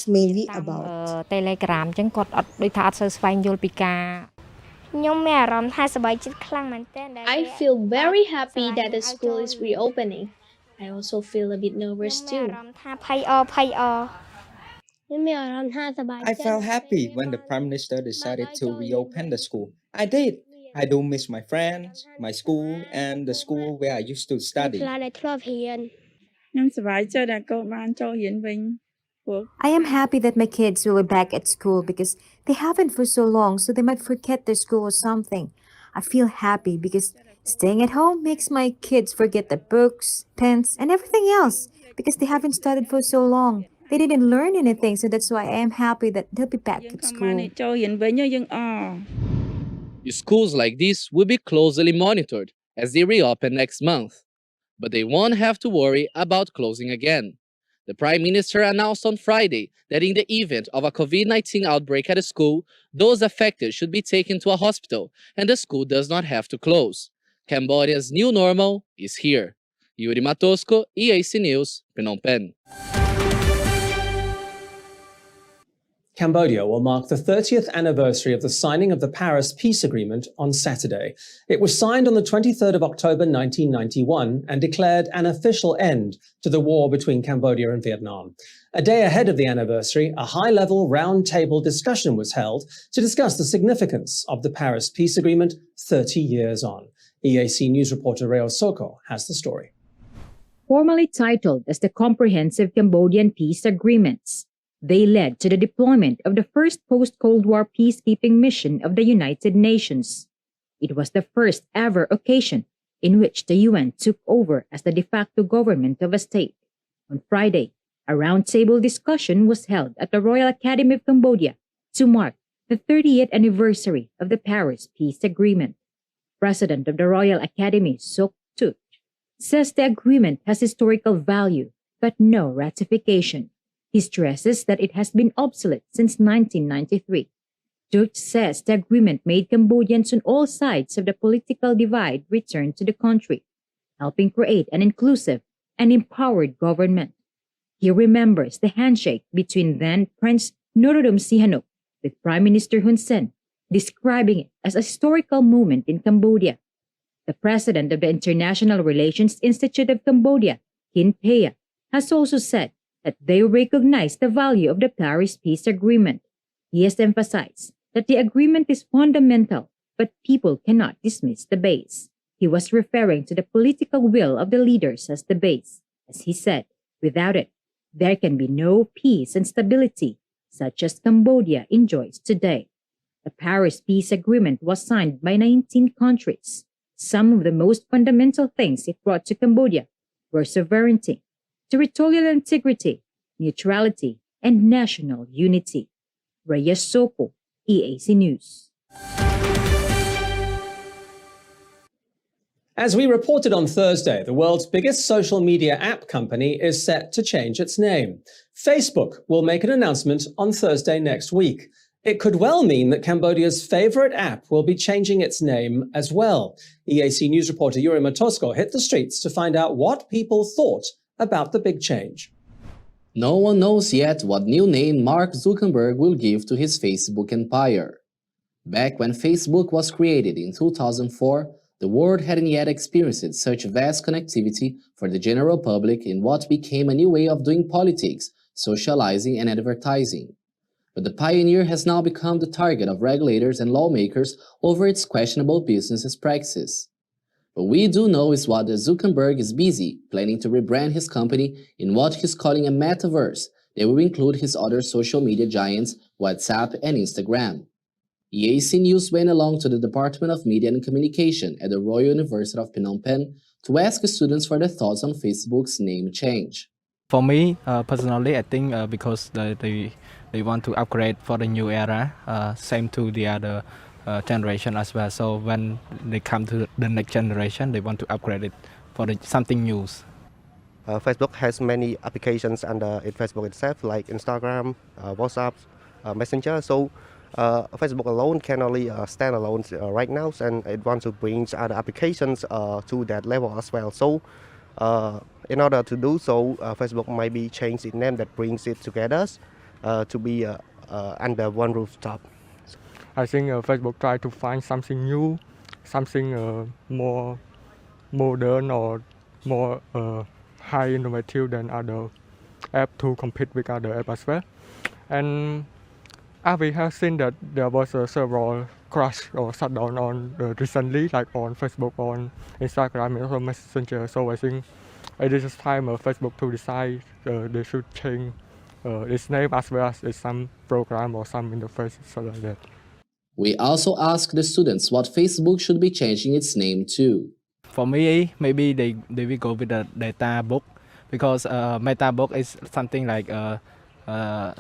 mainly about. Telegram ចឹងគាត់អត់ដូចថាអត់សូវស្វែងយល់ពីការខ្ញុំមានអារម្មណ៍ថាសប្បាយចិត្តខ្លាំងមែនទែនដែល I feel very happy that the school is reopening. I also feel a bit nervous ខ្ញុំមាន too. អារម្មណ៍ថាភ័យអខ្ញុំមានអារម្មណ៍ថាសប្បាយចិត្ត I felt happy when the Prime Minister decided to reopen the school. I did. I do miss my friends, my school, and the school where I used to ខ្លា study. ចដែលធ្លាប់រៀន ខ្ញុំសប្បាយចិត្តដែលកូនបានចូលរៀនវិញព្រោះ I am happy that my kids will be back at school because they haven't for so long, so they might forget their school or something. I feel happy because staying at home makes my kids forget their books, pens, and everything else because they haven't studied for so long. They didn't learn anything, so that's why I am happy that they'll be back យើង at ខំបាន school. ចូលរៀនវិញយើងអ Schools like this will be closely monitored as they reopen next month, but they won't have to worry about closing again. The Prime Minister announced on Friday that in the event of a COVID-19 outbreak at a school, those affected should be taken to a hospital and the school does not have to close. Cambodia's new normal is here. Yuri Matosko, EAC News, Phnom Penh. Cambodia will mark the 30th anniversary of the signing of the Paris Peace Agreement on Saturday. It was signed on the 23rd of October 1991 and declared an official end to the war between Cambodia and Vietnam. A day ahead of the anniversary, a high-level round-table discussion was held to discuss the significance of the Paris Peace Agreement 30 years on. EAC News reporter Reo Soko has the story. Formally titled as the Comprehensive Cambodian Peace Agreements, they led to the deployment of the first post-Cold War peacekeeping mission of the United Nations. It was the first ever occasion in which the UN took over as the de facto government of a state. On Friday, a roundtable discussion was held at the Royal Academy of Cambodia to mark the 30th anniversary of the Paris Peace Agreement. President of the Royal Academy, Sok Tut, says the agreement has historical value but no ratification. He stresses that it has been obsolete since 1993. Tut says the agreement made Cambodians on all sides of the political divide return to the country, helping create an inclusive and empowered government. He remembers the handshake between then Prince Norodom Sihanouk with Prime Minister Hun Sen, describing it as a historical moment in Cambodia. The president of the International Relations Institute of Cambodia, Kin Pea, has also said that they recognize the value of the Paris Peace Agreement. He has emphasized that the agreement is fundamental, but people cannot dismiss the base. He was referring to the political will of the leaders as the base. As he said, without it, there can be no peace and stability, such as Cambodia enjoys today. The Paris Peace Agreement was signed by 19 countries. Some of the most fundamental things it brought to Cambodia were sovereignty, territorial integrity, neutrality, and national unity. Reyes Soko, EAC News. As we reported on Thursday, the world's biggest social media app company is set to change its name. Facebook will make an announcement on Thursday next week. It could well mean that Cambodia's favorite app will be changing its name as well. EAC News reporter Yuri Matosko hit the streets to find out what people thought about the big change. No one knows yet what new name Mark Zuckerberg will give to his Facebook empire. Back when Facebook was created in 2004, the world hadn't yet experienced such vast connectivity for the general public in what became a new way of doing politics, socializing, and advertising. But the pioneer has now become the target of regulators and lawmakers over its questionable business practices. What we do know is what Zuckerberg is busy planning to rebrand his company in what he's calling a metaverse that will include his other social media giants, WhatsApp and Instagram. EAC News went along to the Department of Media and Communication at the Royal University of Phnom Penh to ask students for their thoughts on Facebook's name change. For me, personally, I think because they want to upgrade for the new era, same to the other generation as well. So when they come to the next generation, they want to upgrade it for something new. Facebook has many applications under Facebook itself, like Instagram, WhatsApp, Messenger. So Facebook alone can only stand alone right now, and it wants to bring other applications to that level as well. So in order to do so, Facebook might be change its name that brings it together. to be under one rooftop. I think Facebook try to find something new, something more modern or more high innovative than other app to compete with other app as well. And we have seen that there was several crash or shutdown on recently, like on Facebook, on Instagram, and also Messenger. So I think it is time Facebook to decide they should change its name as well as some program or some interface, so like that. We also asked the students what Facebook should be changing its name to. For me, maybe they will go with the data book, because meta book is something like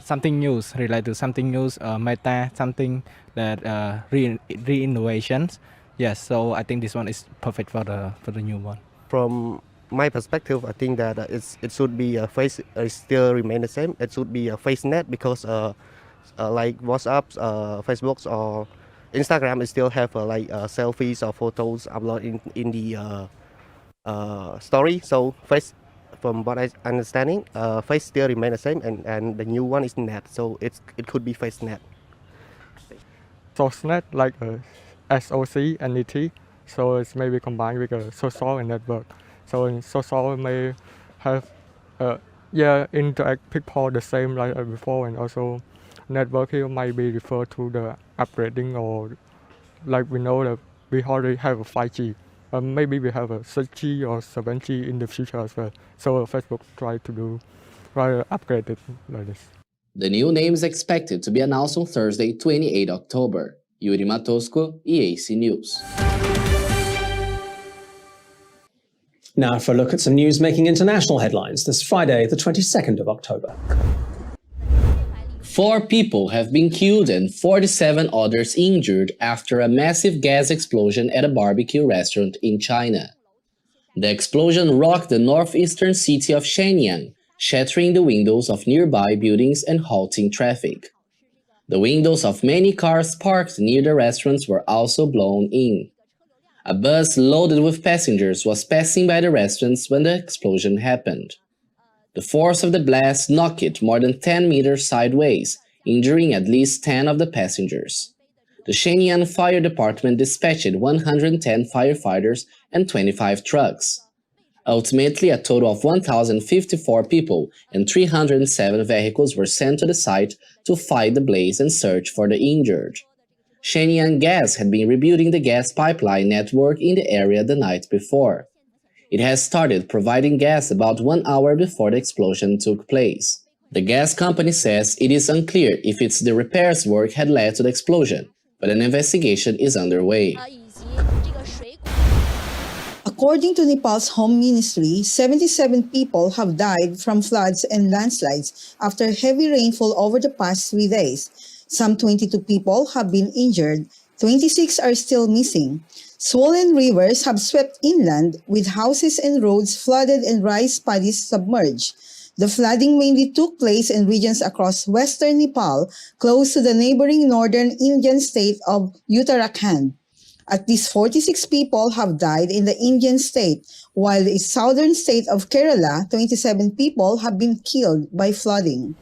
something news related to something news, meta something that re-innovations. Yes, so I think this one is perfect for the new one. From my perspective, I think that it should be a face. Still remain the same. It should be a FaceNet because like WhatsApp, Facebooks or Instagram, it still have like selfies or photos uploaded in the story. So face, from what I understanding, face still remain the same, and the new one is net. So it could be FaceNet. SOCNet, like SOC and NET, so it's maybe combined with a social and network. So in social may have interact people the same like before, and also network here might be referred to the upgrading, or like we know that we already have a 5G. Maybe we have a 6G or 7G in the future as well. So Facebook try to upgrade it like this. The new name is expected to be announced on Thursday, 28 October. Yuri Matosco, EAC News. Now for a look at some news making international headlines this Friday, the 22nd of October. 4 people have been killed and 47 others injured after a massive gas explosion at a barbecue restaurant in China. The explosion rocked the northeastern city of Shenyang, shattering the windows of nearby buildings and halting traffic. The windows of many cars parked near the restaurants were also blown in. A bus loaded with passengers was passing by the restaurants when the explosion happened. The force of the blast knocked it more than 10 meters sideways, injuring at least 10 of the passengers. The Shenyang Fire Department dispatched 110 firefighters and 25 trucks. Ultimately, a total of 1,054 people and 307 vehicles were sent to the site to fight the blaze and search for the injured. Shenyang Gas had been rebuilding the gas pipeline network in the area the night before. It has started providing gas about 1 hour before the explosion took place. The gas company says it is unclear if it's the repairs work had led to the explosion, but an investigation is underway. According to Nepal's Home Ministry, 77 people have died from floods and landslides after heavy rainfall over the past 3 days. Some 22 people have been injured, 26 are still missing. Swollen rivers have swept inland, with houses and roads flooded and rice paddies submerged. The flooding mainly took place in regions across western Nepal, close to the neighboring northern Indian state of Uttarakhand. At least 46 people have died in the Indian state, while in the southern state of Kerala, 27 people have been killed by flooding.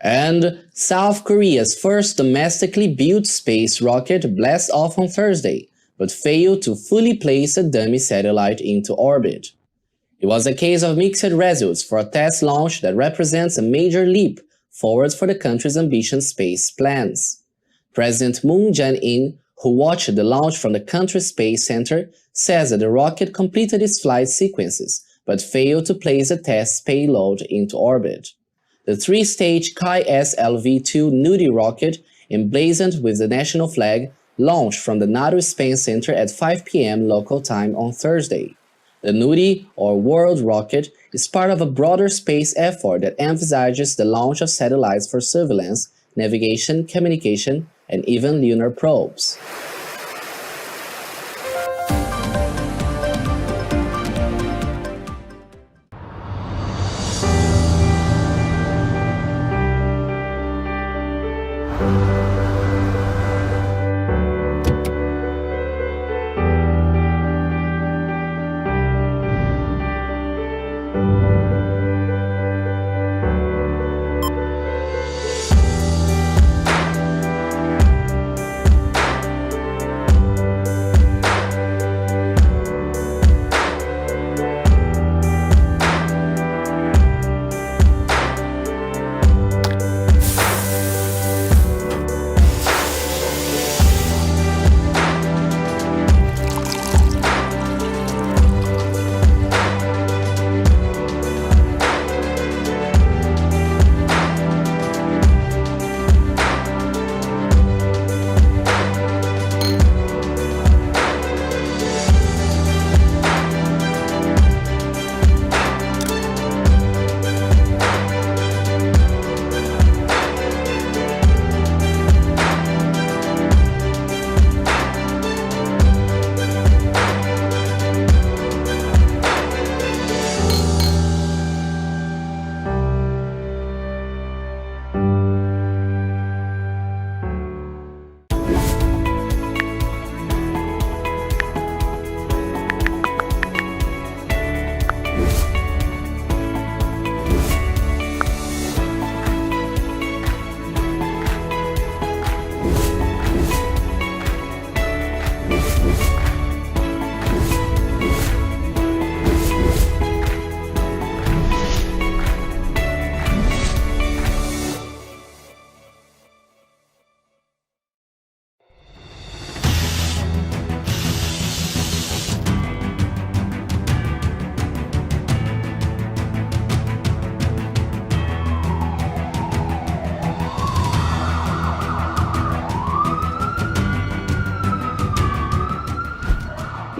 And South Korea's first domestically built space rocket blasted off on Thursday, but failed to fully place a dummy satellite into orbit. It was a case of mixed results for a test launch that represents a major leap forward for the country's ambitious space plans. President Moon Jae-in, who watched the launch from the country's space center, says that the rocket completed its flight sequences, but failed to place a test payload into orbit. The 3-stage KSLV-2 Nudie rocket, emblazoned with the national flag, launched from the NATO Space Center at 5 p.m. local time on Thursday. The Nudie, or World Rocket, is part of a broader space effort that emphasizes the launch of satellites for surveillance, navigation, communication, and even lunar probes.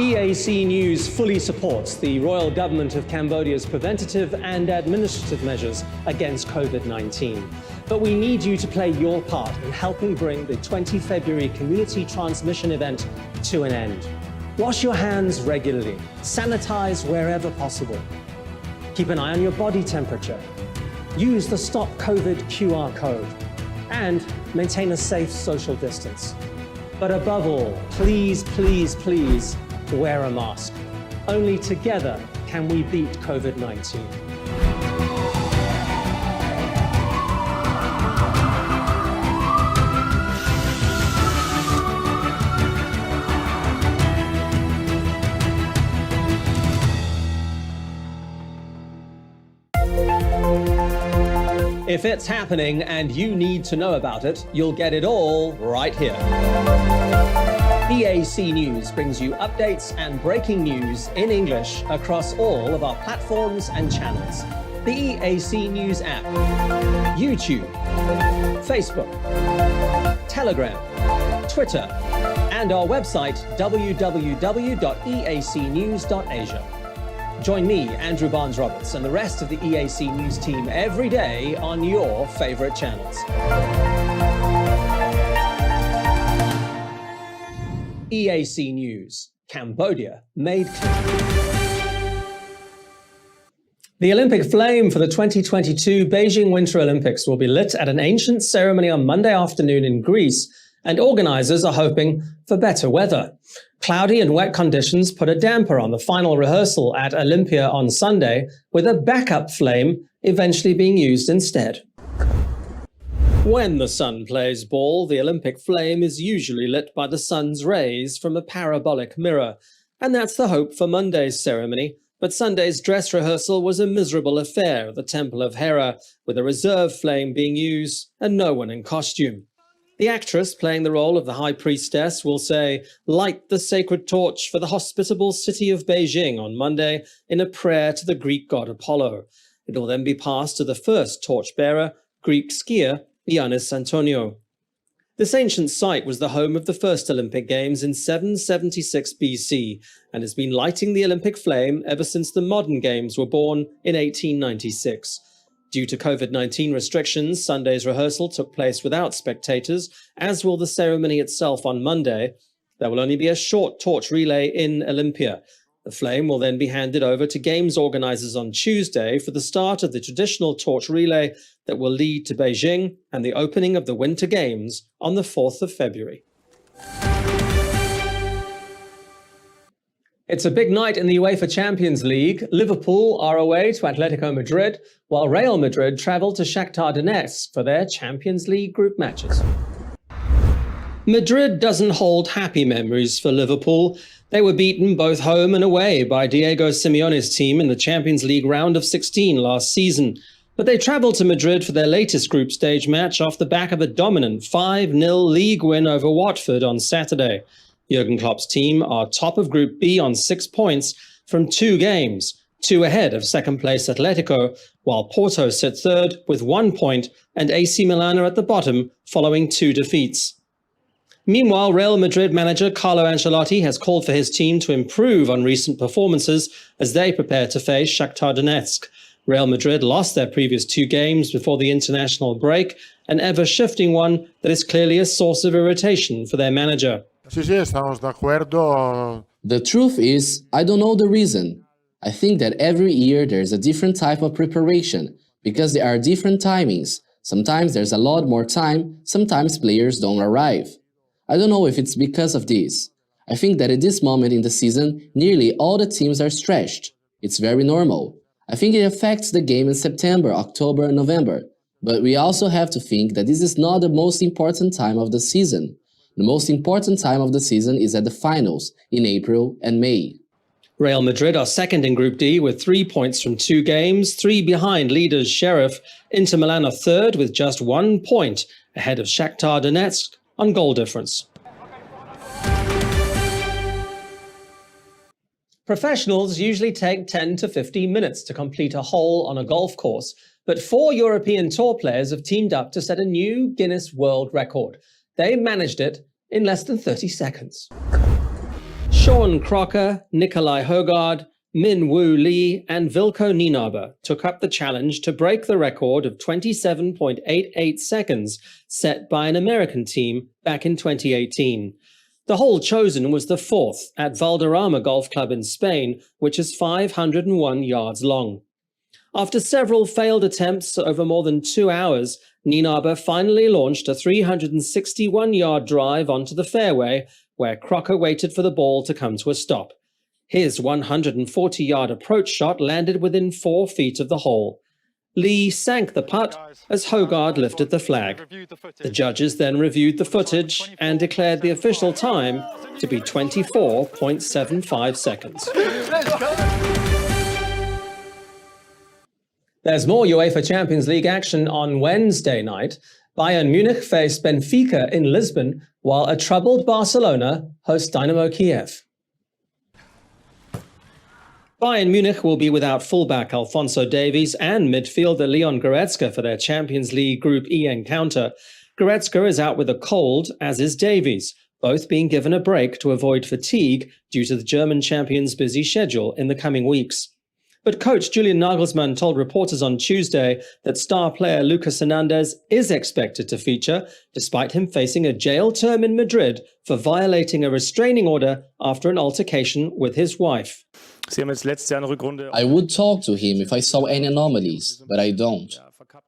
EAC News fully supports the Royal Government of Cambodia's preventative and administrative measures against COVID-19. But we need you to play your part in helping bring the 20 February community transmission event to an end. Wash your hands regularly, sanitize wherever possible. Keep an eye on your body temperature. Use the Stop COVID QR code and maintain a safe social distance. But above all, please, please, please wear a mask. Only together can we beat COVID-19. If it's happening and you need to know about it, you'll get it all right here. EAC News brings you updates and breaking news in English across all of our platforms and channels. The EAC News app, YouTube, Facebook, Telegram, Twitter, and our website www.eacnews.asia. Join me, Andrew Barnes-Roberts, and the rest of the EAC News team every day on your favorite channels. EAC News, Cambodia made clear. The Olympic flame for the 2022 Beijing Winter Olympics will be lit at an ancient ceremony on Monday afternoon in Greece, and organizers are hoping for better weather. Cloudy and wet conditions put a damper on the final rehearsal at Olympia on Sunday, with a backup flame eventually being used instead. When the sun plays ball, the Olympic flame is usually lit by the sun's rays from a parabolic mirror, and that's the hope for Monday's ceremony. But Sunday's dress rehearsal was a miserable affair at the Temple of Hera, with a reserve flame being used and no one in costume. The actress playing the role of the high priestess will say, "Light the sacred torch for the hospitable city of Beijing" on Monday in a prayer to the Greek god Apollo. It will then be passed to the first torchbearer, Greek skier Ioannis Antonio. This ancient site was the home of the first Olympic Games in 776 BC and has been lighting the Olympic flame ever since the modern Games were born in 1896. Due to COVID-19 restrictions, Sunday's rehearsal took place without spectators, as will the ceremony itself on Monday. There will only be a short torch relay in Olympia. The flame will then be handed over to Games organizers on Tuesday for the start of the traditional torch relay that will lead to Beijing and the opening of the Winter Games on the 4th of February. It's a big night in the UEFA Champions League. Liverpool are away to Atletico Madrid, while Real Madrid travel to Shakhtar Donetsk for their Champions League group matches. Madrid doesn't hold happy memories for Liverpool. They were beaten both home and away by Diego Simeone's team in the Champions League round of 16 last season. But they travelled to Madrid for their latest group stage match off the back of a dominant 5-0 league win over Watford on Saturday. Jurgen Klopp's team are top of Group B on 6 points from 2 games, 2 ahead of second-place Atletico, while Porto sit third with 1 point and AC Milan are at the bottom following 2 defeats. Meanwhile, Real Madrid manager Carlo Ancelotti has called for his team to improve on recent performances as they prepare to face Shakhtar Donetsk. Real Madrid lost their previous 2 games before the international break, an ever-shifting one that is clearly a source of irritation for their manager. The truth is, I don't know the reason. I think that every year there's a different type of preparation because there are different timings. Sometimes there's a lot more time, sometimes players don't arrive. I don't know if it's because of this. I think that at this moment in the season, nearly all the teams are stretched. It's very normal. I think it affects the game in September, October, and November. But we also have to think that this is not the most important time of the season. The most important time of the season is at the finals in April and May. Real Madrid are second in Group D with 3 points from 2 games, 3 behind leaders Sheriff. Inter Milan are third with just 1 point ahead of Shakhtar Donetsk on goal difference. Professionals usually take 10 to 15 minutes to complete a hole on a golf course, but 4 European Tour players have teamed up to set a new Guinness World Record. They managed it in less than 30 seconds. Sean Crocker, Nikolai Hogard, Min Woo Lee and Vilko Nienaber took up the challenge to break the record of 27.88 seconds set by an American team back in 2018. The hole chosen was the fourth at Valderrama Golf Club in Spain, which is 501 yards long. After several failed attempts over more than 2 hours, Nienaber finally launched a 361-yard drive onto the fairway, where Crocker waited for the ball to come to a stop. His 140-yard approach shot landed within 4 feet of the hole. Lee sank the putt as Hogard lifted the flag. The judges then reviewed the footage and declared the official time to be 24.75 seconds. There's more UEFA Champions League action on Wednesday night. Bayern Munich face Benfica in Lisbon, while a troubled Barcelona host Dynamo Kiev. Bayern Munich will be without fullback Alphonso Davies and midfielder Leon Goretzka for their Champions League Group E encounter. Goretzka is out with a cold, as is Davies, both being given a break to avoid fatigue due to the German champions' busy schedule in the coming weeks. But coach Julian Nagelsmann told reporters on Tuesday that star player Lucas Hernandez is expected to feature, despite him facing a jail term in Madrid for violating a restraining order after an altercation with his wife. I would talk to him if I saw any anomalies, but I don't.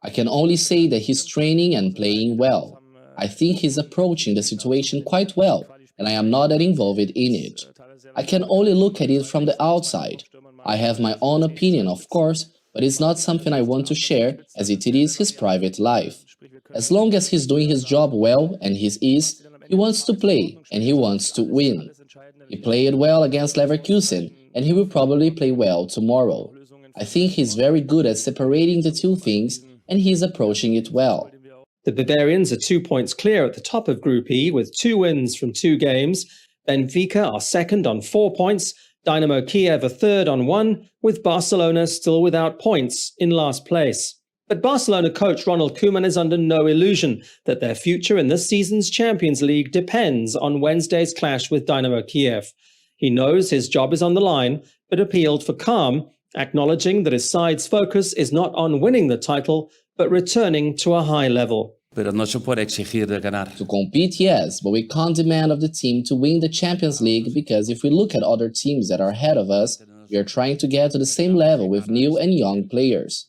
I can only say that he's training and playing well. I think he's approaching the situation quite well, and I am not that involved in it. I can only look at it from the outside. I have my own opinion, of course, but it's not something I want to share, as it is his private life. As long as he's doing his job well, and he wants to play, and he wants to win. He played well against Leverkusen, and he will probably play well tomorrow. I think he's very good at separating the two things, and he's approaching it well. The Bavarians are 2 points clear at the top of Group E with 2 wins from 2 games. Benfica are second on 4 points. Dynamo Kiev are third on 1, with Barcelona still without points in last place. But Barcelona coach Ronald Koeman is under no illusion that their future in this season's Champions League depends on Wednesday's clash with Dynamo Kiev. He knows his job is on the line, but appealed for calm, acknowledging that his side's focus is not on winning the title, but returning to a high level. To compete, yes, but we can't demand of the team to win the Champions League, because if we look at other teams that are ahead of us, we are trying to get to the same level with new and young players.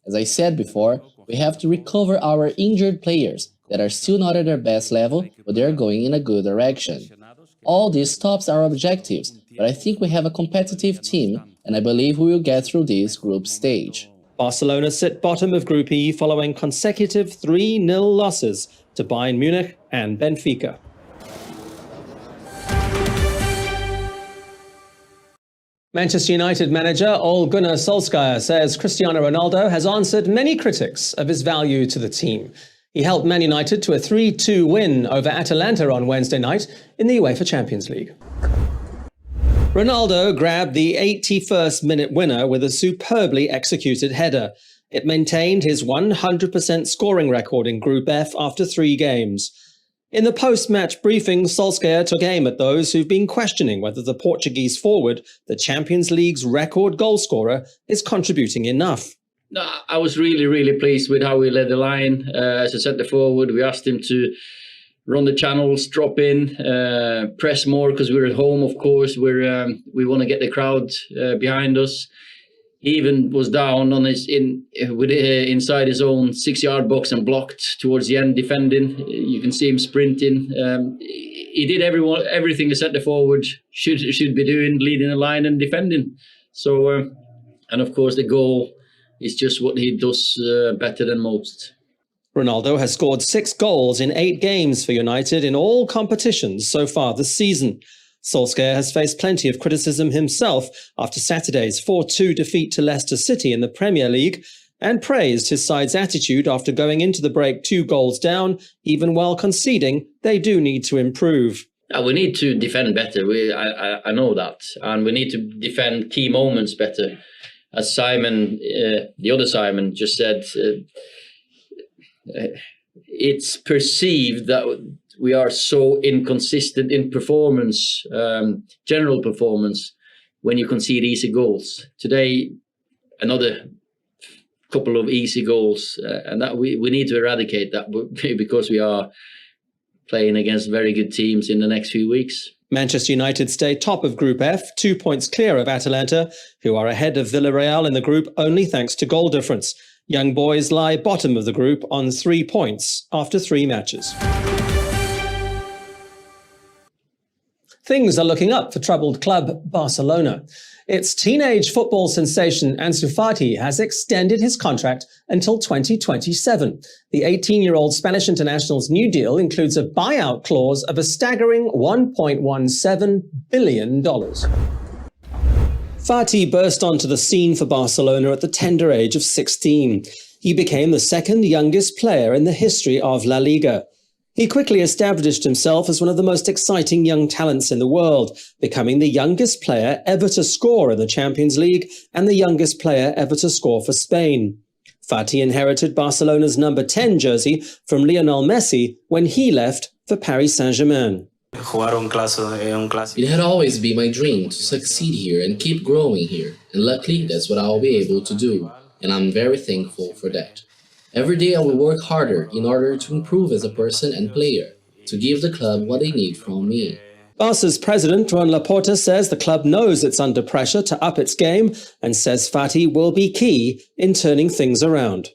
As I said before, we have to recover our injured players that are still not at their best level, but they are going in a good direction. All this stops our objectives, but I think we have a competitive team, and I believe we will get through this group stage. Barcelona sit bottom of Group E following consecutive 3-0 losses to Bayern Munich and Benfica. Manchester United manager Ole Gunnar Solskjaer says Cristiano Ronaldo has answered many critics of his value to the team. He helped Man United to a 3-2 win over Atalanta on Wednesday night in the UEFA Champions League. Ronaldo grabbed the 81st minute winner with a superbly executed header. It maintained his 100% scoring record in Group F after 3 games. In the post-match briefing, Solskjaer took aim at those who've been questioning whether the Portuguese forward, the Champions League's record goalscorer, is contributing enough. No, I was really pleased with how we led the line. As a centre forward, we asked him to run the channels, drop in, press more because we're at home, of course. We want to get the crowd behind us. He even was down on inside his own 6-yard box and blocked towards the end, defending. You can see him sprinting. He did everything a centre forward should be doing, leading the line and defending. So, and of course, the goal is just what he does better than most. Ronaldo has scored 6 goals in 8 games for United in all competitions so far this season. Solskjaer has faced plenty of criticism himself after Saturday's 4-2 defeat to Leicester City in the Premier League, and praised his side's attitude after going into the break 2 goals down, even while conceding they do need to improve. We need to defend better. I know that. And we need to defend key moments better. As Simon, the other Simon, just said, it's perceived that we are so inconsistent in performance, general performance, when you concede easy goals. Today, another couple of easy goals, and that we need to eradicate that because we are playing against very good teams in the next few weeks. Manchester United stay top of Group F, 2 points clear of Atalanta, who are ahead of Villarreal in the group only thanks to goal difference. Young Boys lie bottom of the group on 3 points after 3 matches. Things are looking up for troubled club Barcelona. Its teenage football sensation Ansu Fati has extended his contract until 2027. The 18-year-old Spanish international's new deal includes a buyout clause of a staggering $1.17 billion. Fati burst onto the scene for Barcelona at the tender age of 16. He became the second youngest player in the history of La Liga. He quickly established himself as one of the most exciting young talents in the world, becoming the youngest player ever to score in the Champions League and the youngest player ever to score for Spain. Fati inherited Barcelona's number 10 jersey from Lionel Messi when he left for Paris Saint-Germain. It had always been my dream to succeed here and keep growing here, and luckily that's what I'll be able to do, and I'm very thankful for that. Every day I will work harder in order to improve as a person and player, to give the club what they need from me. Barca's president, Joan Laporta, says the club knows it's under pressure to up its game and says Fati will be key in turning things around.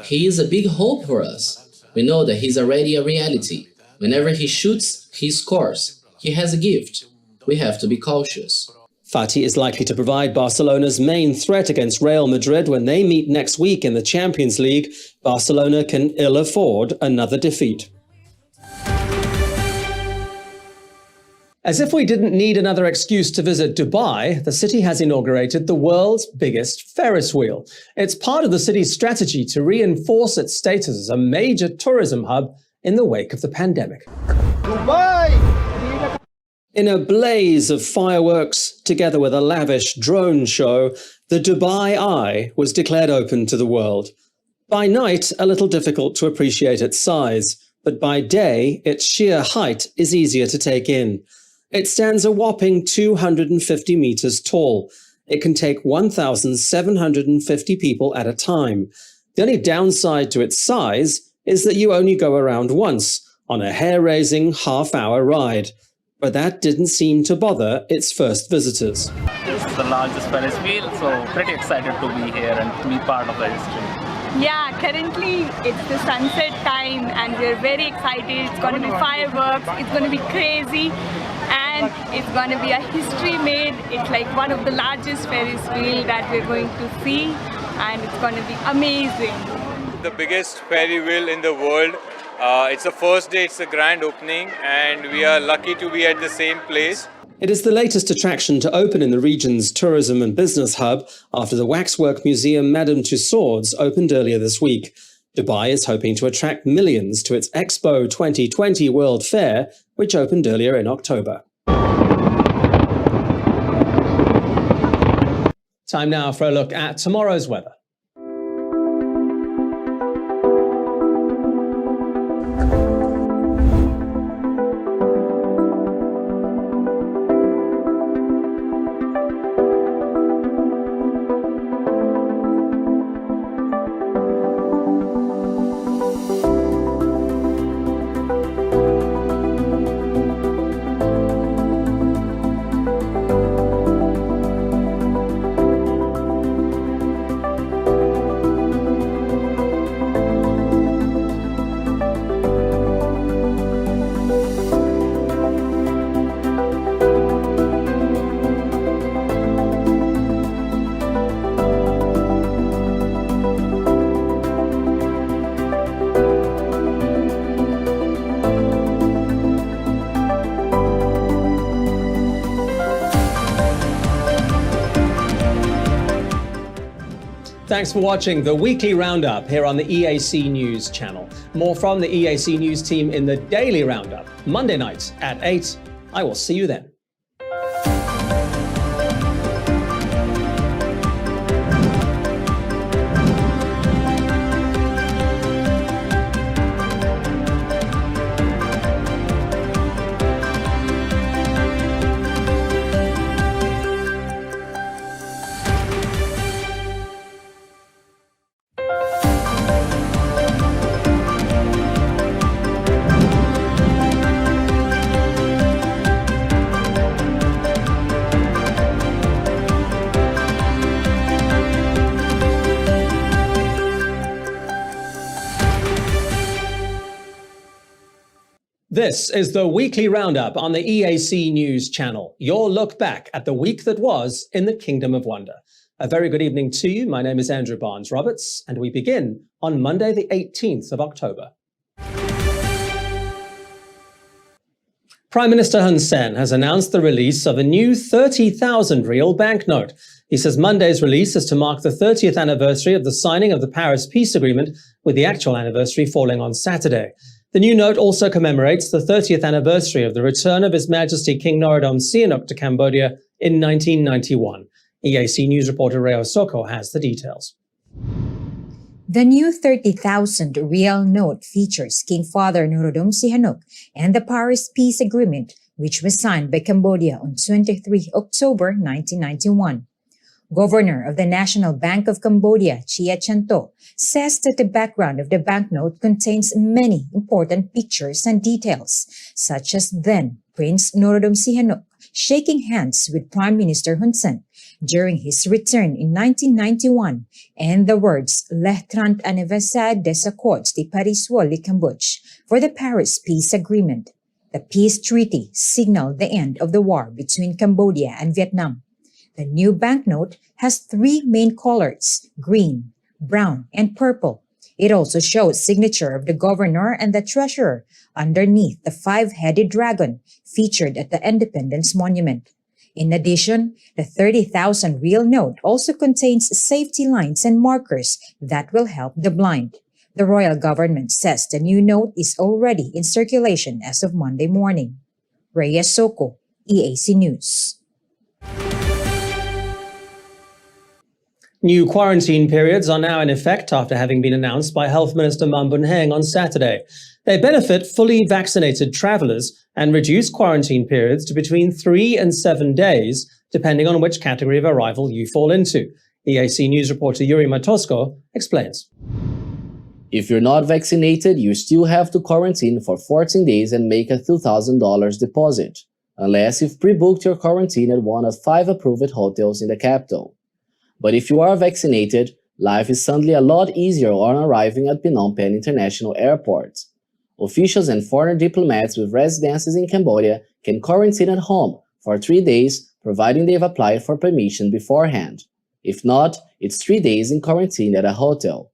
He is a big hope for us. We know that he's already a reality. Whenever he shoots, he scores. He has a gift. We have to be cautious. Fati is likely to provide Barcelona's main threat against Real Madrid when they meet next week in the Champions League. Barcelona can ill afford another defeat. As if we didn't need another excuse to visit Dubai, the city has inaugurated the world's biggest Ferris wheel. It's part of the city's strategy to reinforce its status as a major tourism hub in the wake of the pandemic. Dubai! In a blaze of fireworks, together with a lavish drone show, the Dubai Eye was declared open to the world. By night, a little difficult to appreciate its size, but by day, its sheer height is easier to take in. It stands a whopping 250 meters tall. It can take 1,750 people at a time. The only downside to its size is that you only go around once, on a hair-raising half-hour ride. But that didn't seem to bother its first visitors. This is the largest Ferris wheel, so pretty excited to be here and to be part of the history. Yeah, currently it's the sunset time and we're very excited. It's going to be fireworks, it's going to be crazy, and it's going to be a history made. It's like one of the largest Ferris wheel that we're going to see, and it's going to be amazing. The biggest Ferris wheel in the world. It's the first day, it's a grand opening, and we are lucky to be at the same place. It is the latest attraction to open in the region's tourism and business hub after the waxwork museum Madame Tussauds opened earlier this week. Dubai is hoping to attract millions to its Expo 2020 World Fair, which opened earlier in October. Time now for a look at tomorrow's weather. Thanks for watching the weekly roundup here on the EAC News channel. More from the EAC News team in the daily roundup, Monday nights at 8. I will see you then. This is the weekly roundup on the EAC News channel, your look back at the week that was in the Kingdom of Wonder. A very good evening to you. My name is Andrew Barnes-Roberts, and we begin on Monday, the 18th of October. Prime Minister Hun Sen has announced the release of a new 30,000 real banknote. He says Monday's release is to mark the 30th anniversary of the signing of the Paris Peace Agreement, with the actual anniversary falling on Saturday. The new note also commemorates the 30th anniversary of the return of His Majesty King Norodom Sihanouk to Cambodia in 1991. EAC News reporter Reo Soko has the details. The new 30,000 real note features King Father Norodom Sihanouk and the Paris Peace Agreement, which was signed by Cambodia on 23 October 1991. Governor of the National Bank of Cambodia, Chia Chanto, says that the background of the banknote contains many important pictures and details, such as then Prince Norodom Sihanouk shaking hands with Prime Minister Hun Sen during his return in 1991, and the words Le 30 anniversaire des accords de Paris-Cambodge for the Paris Peace Agreement. The peace treaty signaled the end of the war between Cambodia and Vietnam. The new banknote has three main colors: green, brown, and purple. It also shows signature of the governor and the treasurer underneath the five-headed dragon featured at the Independence Monument. In addition, the 30,000 real note also contains safety lines and markers that will help the blind. The royal government says the new note is already in circulation as of Monday morning. Reyes Soko, EAC News. New quarantine periods are now in effect after having been announced by Health Minister Man Bun Heng on Saturday. They benefit fully vaccinated travellers and reduce quarantine periods to between 3 and 7 days, depending on which category of arrival you fall into. EAC News reporter Yuri Matosko explains. If you're not vaccinated, you still have to quarantine for 14 days and make a $2,000 deposit, unless you've pre-booked your quarantine at one of 5 approved hotels in the capital. But if you are vaccinated, life is suddenly a lot easier on arriving at Phnom Penh International Airport. Officials and foreign diplomats with residences in Cambodia can quarantine at home for 3 days, providing they've applied for permission beforehand. If not, it's 3 days in quarantine at a hotel.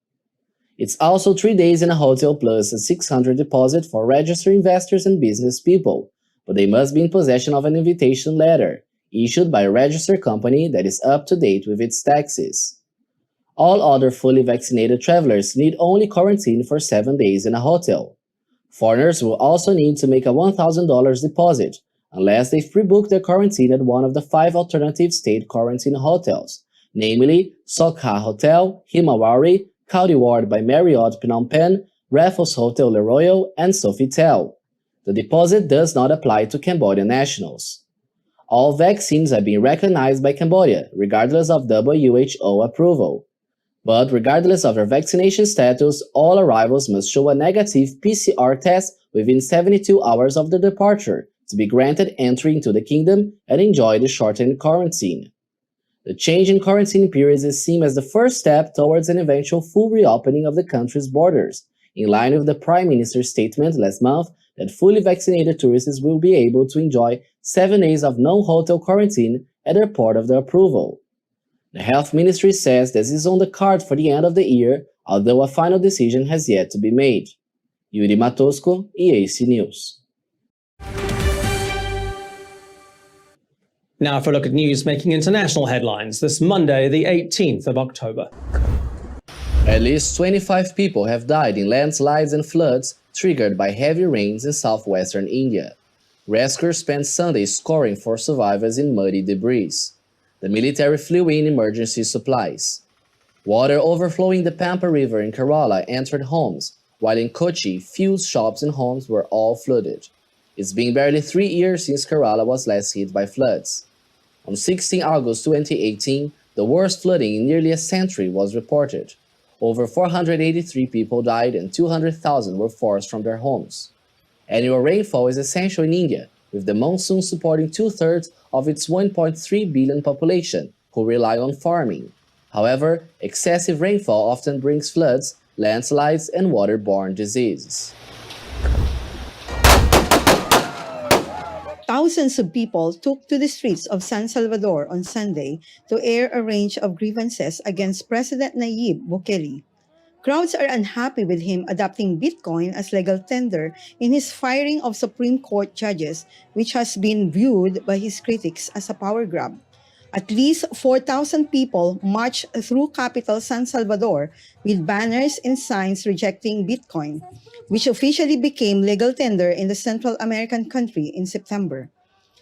It's also 3 days in a hotel plus a $600 deposit for registered investors and business people, but they must be in possession of an invitation letter issued by a registered company that is up to date with its taxes. All other fully vaccinated travelers need only quarantine for 7 days in a hotel. Foreigners will also need to make a $1,000 deposit unless they've pre-booked their quarantine at one of the 5 alternative state quarantine hotels, namely Sokha Hotel, Himawari, County Ward by Marriott Phnom Penh, Raffles Hotel Le Royal, and Sofitel. The deposit does not apply to Cambodian nationals. All vaccines are being recognized by Cambodia, regardless of WHO approval. But regardless of their vaccination status, all arrivals must show a negative PCR test within 72 hours of their departure to be granted entry into the kingdom and enjoy the shortened quarantine. The change in quarantine periods is seen as the first step towards an eventual full reopening of the country's borders, in line with the Prime Minister's statement last month that fully vaccinated tourists will be able to enjoy 7 days of no-hotel quarantine at their port of their approval. The Health Ministry says this is on the card for the end of the year, although a final decision has yet to be made. Yuri Matosko, EAC News. Now for a look at news making international headlines this Monday, the 18th of October. At least 25 people have died in landslides and floods triggered by heavy rains in southwestern India. Rescuers spent Sunday scouring for survivors in muddy debris. The military flew in emergency supplies. Water overflowing the Pampa River in Kerala entered homes, while in Kochi, fields, shops, and homes were all flooded. It's been barely 3 years since Kerala was last hit by floods. On 16 August 2018, the worst flooding in nearly a century was reported. Over 483 people died and 200,000 were forced from their homes. Annual rainfall is essential in India, with the monsoon supporting 2/3 of its 1.3 billion population, who rely on farming. However, excessive rainfall often brings floods, landslides, and waterborne diseases. Thousands of people took to the streets of San Salvador on Sunday to air a range of grievances against President Nayib Bukele. Crowds are unhappy with him adopting Bitcoin as legal tender in his firing of Supreme Court judges, which has been viewed by his critics as a power grab. At least 4,000 people marched through capital San Salvador with banners and signs rejecting Bitcoin, which officially became legal tender in the Central American country in September.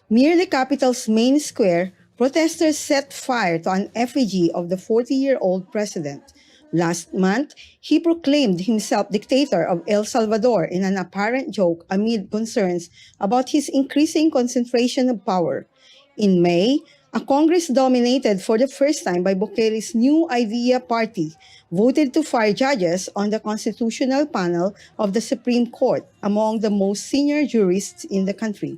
Near the capital's main square, protesters set fire to an effigy of the 40-year-old president. Last month, he proclaimed himself dictator of El Salvador in an apparent joke amid concerns about his increasing concentration of power. In May, a Congress dominated for the first time by Bukele's New Idea Party voted to fire judges on the constitutional panel of the Supreme Court, among the most senior jurists in the country.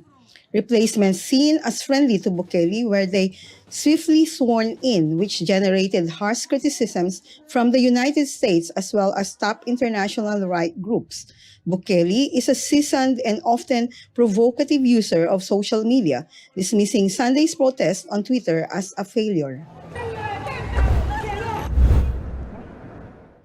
Replacements seen as friendly to Bukele were they swiftly sworn in, which generated harsh criticisms from the United States as well as top international right groups. Bukele is a seasoned and often provocative user of social media, dismissing Sunday's protest on Twitter as a failure.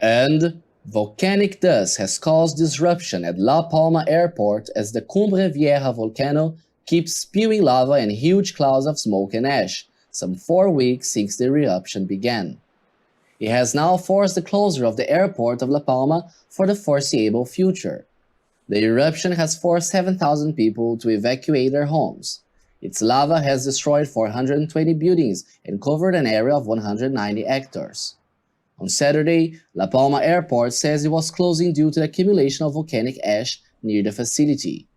And volcanic dust has caused disruption at La Palma Airport as the Cumbre Vieja volcano keeps spewing lava and huge clouds of smoke and ash, some 4 weeks since the eruption began. It has now forced the closure of the airport of La Palma for the foreseeable future. The eruption has forced 7,000 people to evacuate their homes. Its lava has destroyed 420 buildings and covered an area of 190 hectares. On Saturday, La Palma Airport says it was closing due to the accumulation of volcanic ash near the facility.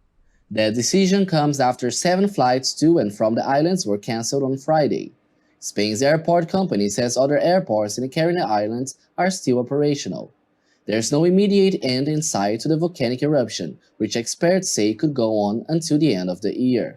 The decision comes after 7 flights to and from the islands were cancelled on Friday. Spain's airport company says other airports in the Caribbean islands are still operational. There's no immediate end in sight to the volcanic eruption, which experts say could go on until the end of the year.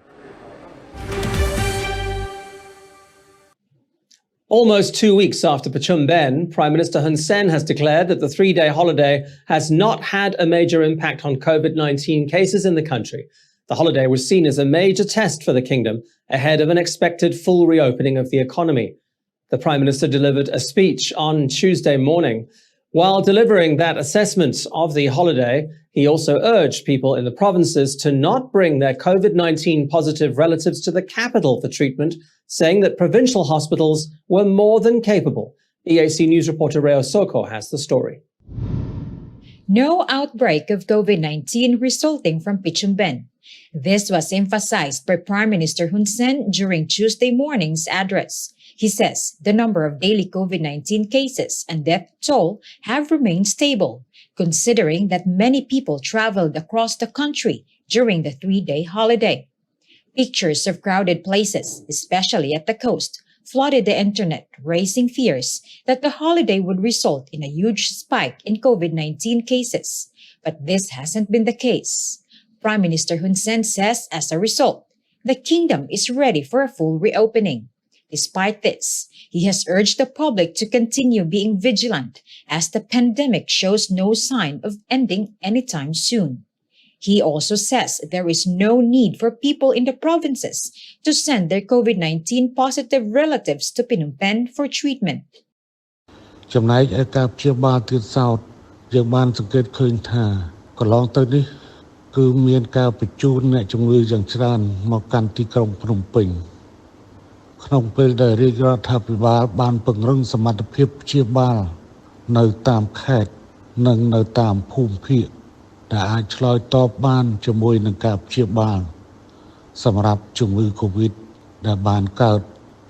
Almost 2 weeks after Pachumben, Prime Minister Hun Sen has declared that the 3-day holiday has not had a major impact on COVID-19 cases in the country. The holiday was seen as a major test for the kingdom ahead of an expected full reopening of the economy. The Prime Minister delivered a speech on Tuesday morning. While delivering that assessment of the holiday, he also urged people in the provinces to not bring their COVID-19 positive relatives to the capital for treatment, saying that provincial hospitals were more than capable. EAC News reporter Reo Soko has the story. No outbreak of COVID-19 resulting from Pachumben. This was emphasized by Prime Minister Hun Sen during Tuesday morning's address. He says the number of daily COVID-19 cases and death toll have remained stable, considering that many people traveled across the country during the 3-day holiday. Pictures of crowded places, especially at the coast, flooded the internet, raising fears that the holiday would result in a huge spike in COVID-19 cases. But this hasn't been the case. Prime Minister Hun Sen says as a result, the kingdom is ready for a full reopening. Despite this, he has urged the public to continue being vigilant as the pandemic shows no sign of ending anytime soon. He also says there is no need for people in the provinces to send their COVID-19 positive relatives to Phnom Penh for treatment. ចំណែកឯការព្យាបាលទៀតសោតយើងបានសង្កេតឃើញថាកន្លងទៅនេះគឺមានការបញ្ជូនអ្នកជំងឺយ៉ាងច្រើនមកកាន់ទីក្រុងភ្នំពេញក្នុងពេលដែលរាជរដ្ឋាភិបាលបានពង្រឹងសមត្ថភាពព្យាបាលនៅតាមខេត្តនិងនៅតាមភូមិភាគដែលអាចឆ្លើយតបបានជាមួយនឹងការព្យាបាលសម្រាប់ជំងឺ COVID ដែលបានកើត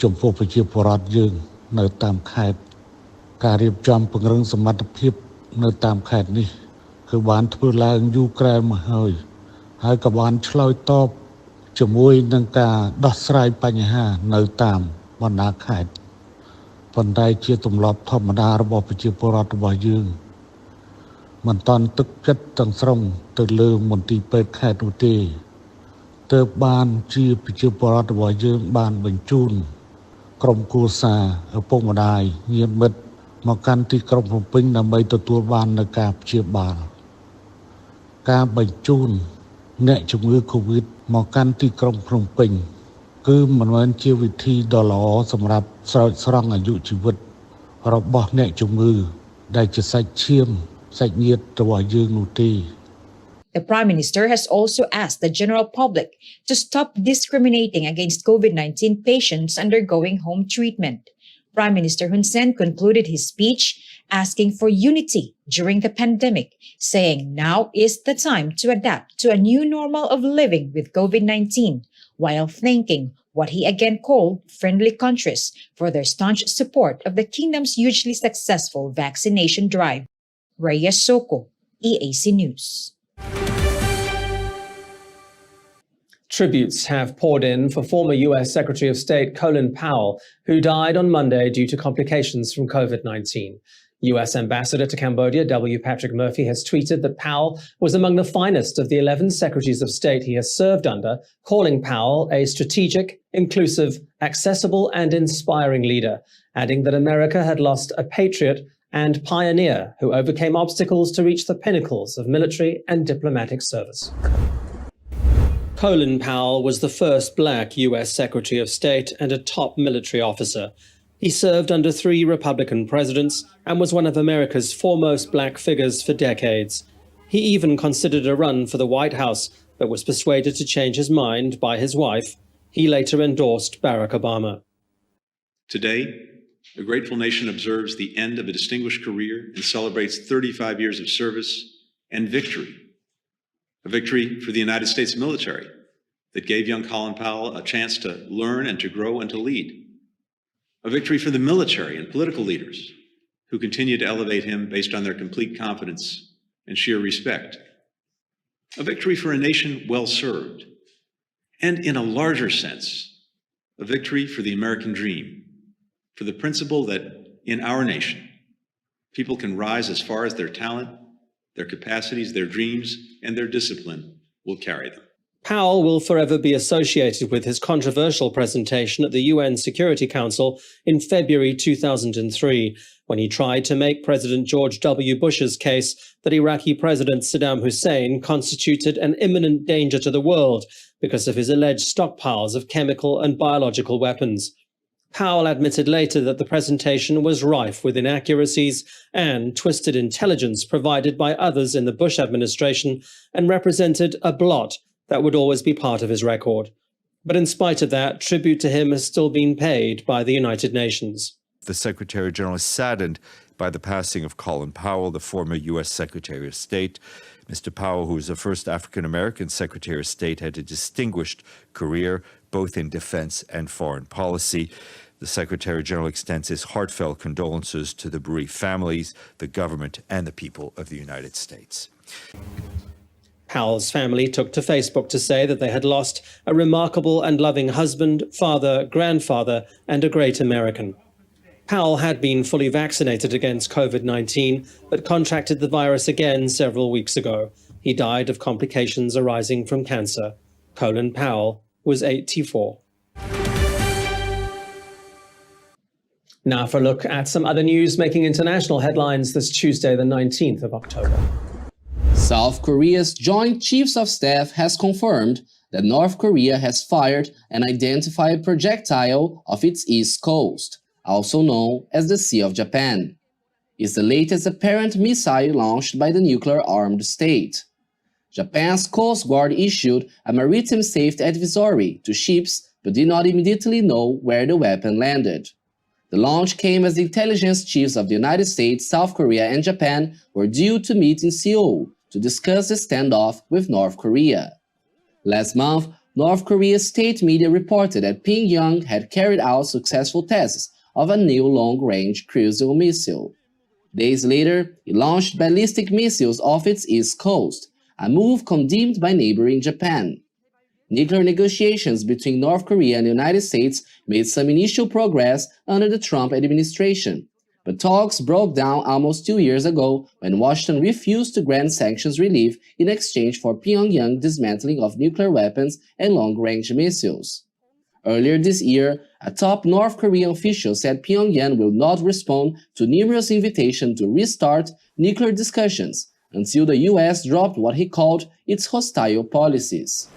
ចំពោះប្រជាពលរដ្ឋយើងនៅតាមខេត្តការរៀបចំពង្រឹងសមត្ថភាពនៅតាមខេត្តនេះគឺបានធ្វើឡើងយូរក្រែលមកហើយក៏បានឆ្លើយតបជាមួយនឹងការដោះស្រាយបញ្ហានៅតាមបណ្ដាខេត្តប៉ុន្តែជាទម្លាប់ធម្មតារបស់ប្រជាពលរដ្ឋរបស់យើងមិនតាន់ទឹកចិត្តទាំងស្រុងទៅលើមន្ទីរពេទ្យខេត្តនោះទេទើបបានជាប្រជាពលរដ្ឋរបស់យើងបានបញ្ជូនក្រុមគ្រួសារឪពុកម្ដាយញាតិមិត្តមកកាន់ទីក្រុងភ្នំពេញដើម្បីទទួលបាននូវការព្យាបាលការបញ្ជូនអ្នកជំងឺ COVID មកកាន់ទីក្រុងភ្នំពេញគឺមិនមែនជាវិធីដ៏ល្អសម្រាប់ស្រោចស្រង់អាយុជីវិតរបស់អ្នកជំងឺដែលជាសាច់ឈាមសាច់ញាតិរបស់យើងនោះទេ The Prime Minister has also asked the general public to stop discriminating against COVID-19 patients undergoing home treatment. Prime Minister Hun Sen concluded his speech asking for unity during the pandemic, saying now is the time to adapt to a new normal of living with COVID-19, while thanking what he again called friendly countries for their staunch support of the kingdom's hugely successful vaccination drive. Reyes Soko, EAC News. Tributes have poured in for former U.S. Secretary of State Colin Powell, who died on Monday due to complications from COVID-19. U.S. Ambassador to Cambodia W. Patrick Murphy has tweeted that Powell was among the finest of the 11 Secretaries of State he has served under, calling Powell a strategic, inclusive, accessible and inspiring leader, adding that America had lost a patriot and pioneer who overcame obstacles to reach the pinnacles of military and diplomatic service. Colin Powell was the first black U.S. Secretary of State and a top military officer. He served under 3 Republican presidents and was one of America's foremost black figures for decades. He even considered a run for the White House, but was persuaded to change his mind by his wife. He later endorsed Barack Obama. Today, a grateful nation observes the end of a distinguished career and celebrates 35 years of service and victory. A victory for the United States military that gave young Colin Powell a chance to learn and to grow and to lead. A victory for the military and political leaders who continue to elevate him based on their complete confidence and sheer respect. A victory for a nation well served. And in a larger sense, a victory for the American dream, for the principle that in our nation, people can rise as far as their talent, their capacities, their dreams, and their discipline will carry them. Powell will forever be associated with his controversial presentation at the UN Security Council in February 2003, when he tried to make President George W. Bush's case that Iraqi President Saddam Hussein constituted an imminent danger to the world because of his alleged stockpiles of chemical and biological weapons. Powell admitted later that the presentation was rife with inaccuracies and twisted intelligence provided by others in the Bush administration and represented a blot that would always be part of his record. But in spite of that, tribute to him has still been paid by the United Nations. The Secretary General is saddened by the passing of Colin Powell, the former U.S. Secretary of State. Mr. Powell, who was the first African-American Secretary of State, had a distinguished career both in defense and foreign policy. The Secretary General extends his heartfelt condolences to the bereaved families, the government, and the people of the United States. Powell's family took to Facebook to say that they had lost a remarkable and loving husband, father, grandfather, and a great American. Powell had been fully vaccinated against COVID-19, but contracted the virus again several weeks ago. He died of complications arising from cancer. Colin Powell was 84. Now for a look at some other news making international headlines this Tuesday, the 19th of October. South Korea's Joint Chiefs of Staff has confirmed that North Korea has fired an identified projectile off its east coast, also known as the Sea of Japan. It's the latest apparent missile launched by the nuclear-armed state. Japan's Coast Guard issued a maritime safety advisory to ships but did not immediately know where the weapon landed. The launch came as the intelligence chiefs of the United States, South Korea, and Japan were due to meet in Seoul to discuss the standoff with North Korea. Last month, North Korea's state media reported that Pyongyang had carried out successful tests of a new long-range cruise missile. Days later, it launched ballistic missiles off its east coast, a move condemned by neighboring Japan. Nuclear negotiations between North Korea and the United States made some initial progress under the Trump administration, but talks broke down almost 2 years ago when Washington refused to grant sanctions relief in exchange for Pyongyang dismantling of nuclear weapons and long-range missiles. Earlier this year, a top North Korean official said Pyongyang will not respond to numerous invitations to restart nuclear discussions until the U.S. dropped what he called its hostile policies.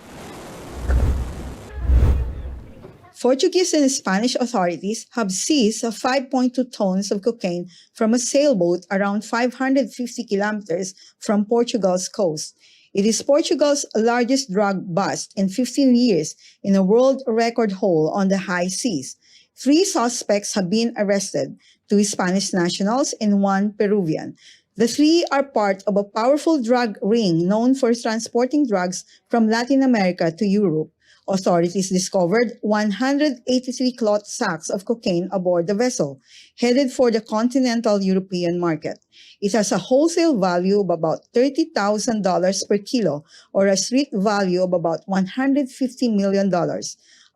Portuguese and Spanish authorities have seized 5.2 tons of cocaine from a sailboat around 550 kilometers from Portugal's coast. It is Portugal's largest drug bust in 15 years in a world record haul on the high seas. 3 suspects have been arrested, 2 Spanish nationals and 1 Peruvian. The 3 are part of a powerful drug ring known for transporting drugs from Latin America to Europe. Authorities discovered 183 cloth sacks of cocaine aboard the vessel, headed for the continental European market. It has a wholesale value of about $30,000 per kilo, or a street value of about $150 million.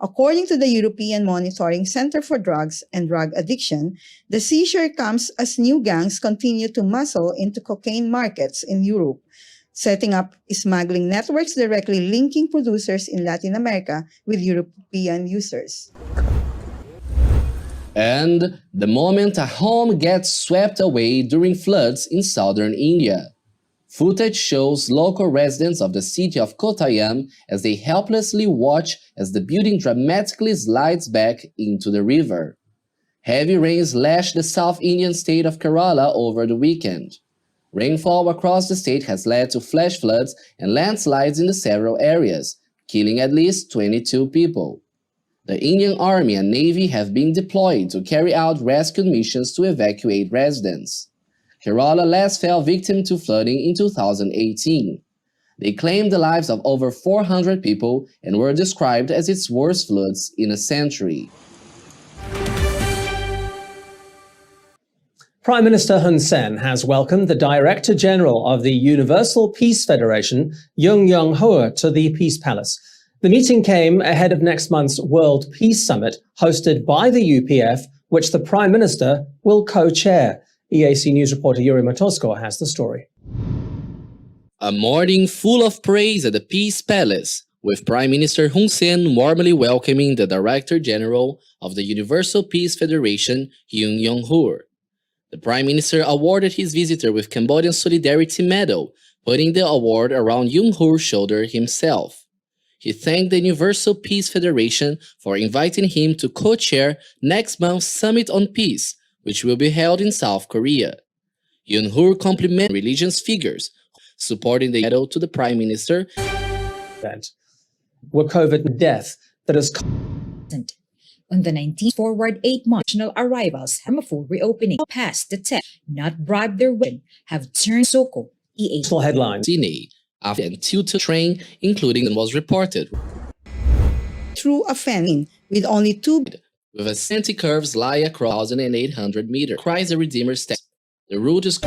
According to the European Monitoring Center for Drugs and Drug Addiction, the seizure comes as new gangs continue to muscle into cocaine markets in Europe, setting up smuggling networks directly linking producers in Latin America with European users. And the moment a home gets swept away during floods in southern India. Footage shows local residents of the city of Kottayam as they helplessly watch as the building dramatically slides back into the river. Heavy rains lashed the South Indian state of Kerala over the weekend. Rainfall across the state has led to flash floods and landslides in the several areas, killing at least 22 people. The Indian Army and Navy have been deployed to carry out rescue missions to evacuate residents. Kerala last fell victim to flooding in 2018. They claimed the lives of over 400 people and were described as its worst floods in a century. Prime Minister Hun Sen has welcomed the Director General of the Universal Peace Federation, Yung Young-hoa, to the Peace Palace. The meeting came ahead of next month's World Peace Summit, hosted by the UPF, which the Prime Minister will co-chair. EAC News reporter Yuri Matosko has the story. A morning full of praise at the Peace Palace, with Prime Minister Hun Sen warmly welcoming the Director General of the Universal Peace Federation, Yung Young-hoa. The Prime Minister awarded his visitor with Cambodian Solidarity Medal, putting the award around Young-ho's shoulder himself. He thanked the Universal Peace Federation for inviting him to co-chair next month's Summit on Peace, which will be held in South Korea. Young-ho complimented religious figures, supporting the medal to the Prime Minister. Were COVID death that has... On the 19th, forward 8 national arrivals have a full reopening. Past the test, not bribe their way, have turned Soko, EA. Headlines. After a tutor train, including was reported. Through a fence with only 2... With a slanty curves lie across 1,800 meters, cries the Redeemer steps. The route is...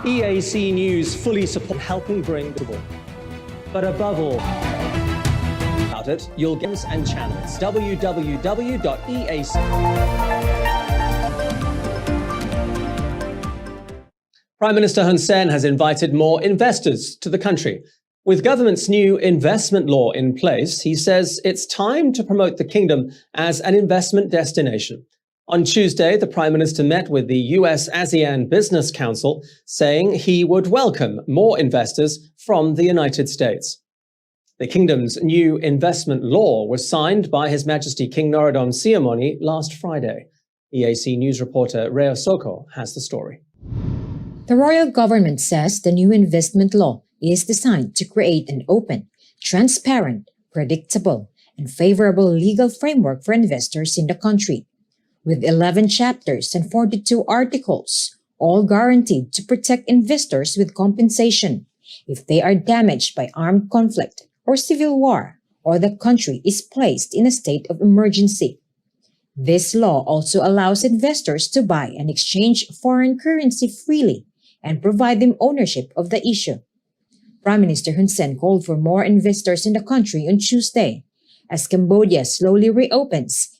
EAC News fully support helping bring the ball. But above all, about it, you'll get us and channels. www.eac. Prime Minister Hun Sen has invited more investors to the country. With government's new investment law in place, he says it's time to promote the kingdom as an investment destination. On Tuesday, the Prime Minister met with the US ASEAN Business Council, saying he would welcome more investors from the United States. The kingdom's new investment law was signed by His Majesty King Norodom Sihamoni last Friday. EAC News reporter Reo Soko has the story. The royal government says the new investment law is designed to create an open, transparent, predictable, and favorable legal framework for investors in the country. With 11 chapters and 42 articles, all guaranteed to protect investors with compensation if they are damaged by armed conflict or civil war, or the country is placed in a state of emergency. This law also allows investors to buy and exchange foreign currency freely and provide them ownership of the issue. Prime Minister Hun Sen called for more investors in the country on Tuesday, As Cambodia slowly reopens,